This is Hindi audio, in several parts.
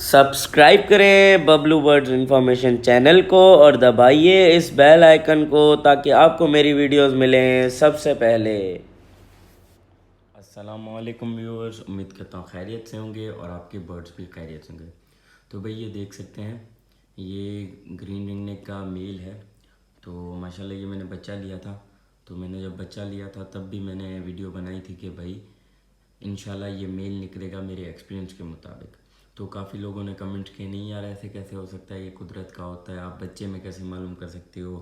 सब्सक्राइब करें बबलू बर्ड्स इंफॉर्मेशन चैनल को और दबाइए इस बेल आइकन को ताकि आपको मेरी वीडियोस मिलें सबसे पहले। अस्सलामुअलैकुम व्यूअर्स, उम्मीद करता हूँ खैरियत से होंगे और आपके बर्ड्स भी खैरियत से होंगे। तो भाई ये देख सकते हैं, ये ग्रीन रिंगनेक का मेल है। तो माशाल्लाह ये मैंने बच्चा लिया था। तो मैंने जब बच्चा लिया था तब भी मैंने वीडियो बनाई थी कि भाई इंशाल्लाह ये मेल निकलेगा मेरे एक्सपीरियंस के मुताबिक। तो काफ़ी लोगों ने कमेंट किए, नहीं यार ऐसे कैसे हो सकता है, ये कुदरत का होता है, आप बच्चे में कैसे मालूम कर सकते हो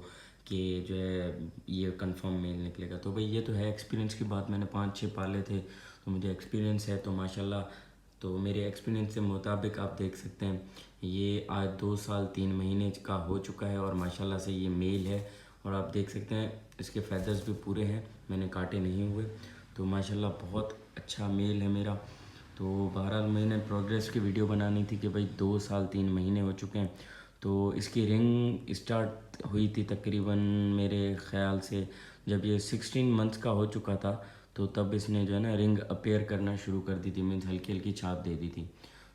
कि जो है ये कंफर्म मेल निकलेगा। तो भाई ये तो है एक्सपीरियंस की बात, मैंने 5-6 पाले थे तो मुझे एक्सपीरियंस है। तो माशाल्लाह तो मेरे एक्सपीरियंस के मुताबिक आप देख सकते हैं ये आज 2 साल 3 महीने का हो चुका है और माशाल्लाह से ये मेल है। और आप देख सकते हैं इसके फैदर्स भी पूरे हैं, मैंने काटे नहीं हुए। तो माशाल्लाह बहुत अच्छा मेल है मेरा। तो बहरहाल मैंने प्रोग्रेस की वीडियो बनानी थी कि भाई 2 साल 3 महीने हो चुके हैं। तो इसकी रिंग स्टार्ट हुई थी तकरीबन मेरे ख़्याल से जब ये 16 मंथ्स का हो चुका था। तो तब इसने जो है ना रिंग अपीयर करना शुरू कर दी थी, मीन्स हल्की हल्की छाप दे दी थी।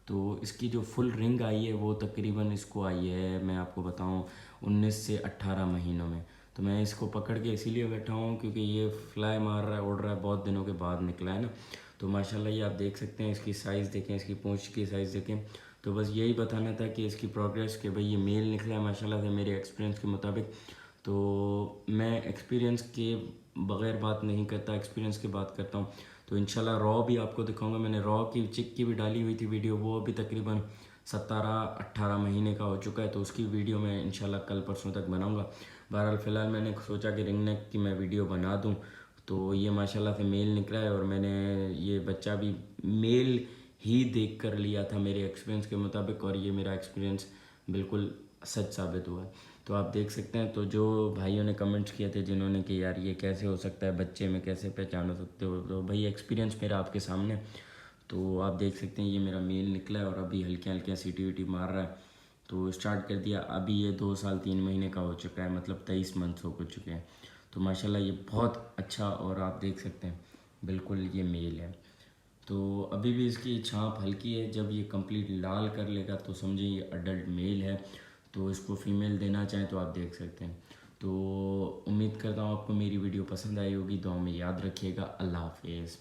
तो इसकी जो फुल रिंग आई है वो तकरीबन इसको आई है, मैं आपको बताऊं, 19 से 18 महीनों में। तो मैं इसको पकड़ के इसीलिए बैठा हूँ क्योंकि ये फ्लाई मार रहा है, उड़ रहा है, बहुत दिनों के बाद निकला है ना। तो माशाल्लाह ये आप देख सकते हैं, इसकी साइज़ देखें, इसकी पूंछ की साइज़ देखें। तो बस यही बताना था कि इसकी प्रोग्रेस कि भाई ये मेल निकला है माशाल्लाह से मेरे एक्सपीरियंस के मुताबिक। तो मैं एक्सपीरियंस के बग़ैर बात नहीं करता, एक्सपीरियंस की बात करता हूँ। तो इंशाल्लाह रॉ भी आपको दिखाऊंगा, मैंने रॉ की चिक की भी डाली हुई थी वीडियो, वो अभी तकरीबन 17-18 महीने का हो चुका है। तो उसकी वीडियो मैं इंशाल्लाह कल परसों तक बनाऊंगा। बहरहाल फ़िलहाल मैंने सोचा कि रिंग नेक की मैं वीडियो बना दूं। तो ये माशाल्लाह से मेल निकला है और मैंने ये बच्चा भी मेल ही देख कर लिया था मेरे एक्सपीरियंस के मुताबिक, और ये मेरा एक्सपीरियंस बिल्कुल सच साबित हुआ है। तो आप देख सकते हैं, तो जो भाइयों ने कमेंट्स किए थे जिन्होंने कि यार ये कैसे हो सकता है, बच्चे में कैसे पहचान सकते हो, तो भाई एक्सपीरियंस मेरा आपके सामने। तो आप देख सकते हैं ये मेरा मेल निकला है और अभी हल्के हल्के सीटी वीटी मार रहा है। तो स्टार्ट कर दिया, अभी ये 2 साल 3 महीने का हो चुका है, मतलब 23 मंथ्स हो चुके हैं। तो माशाल्लाह ये बहुत अच्छा, और आप देख सकते हैं बिल्कुल ये मेल है। तो अभी भी इसकी छाप हल्की है, जब ये कंप्लीट लाल कर लेगा तो समझिए ये अडल्ट मेल है। तो इसको फीमेल देना चाहें तो आप देख सकते हैं। तो उम्मीद करता हूँ आपको मेरी वीडियो पसंद आई होगी, दुआ में याद रखिएगा। अल्लाह हाफिज़।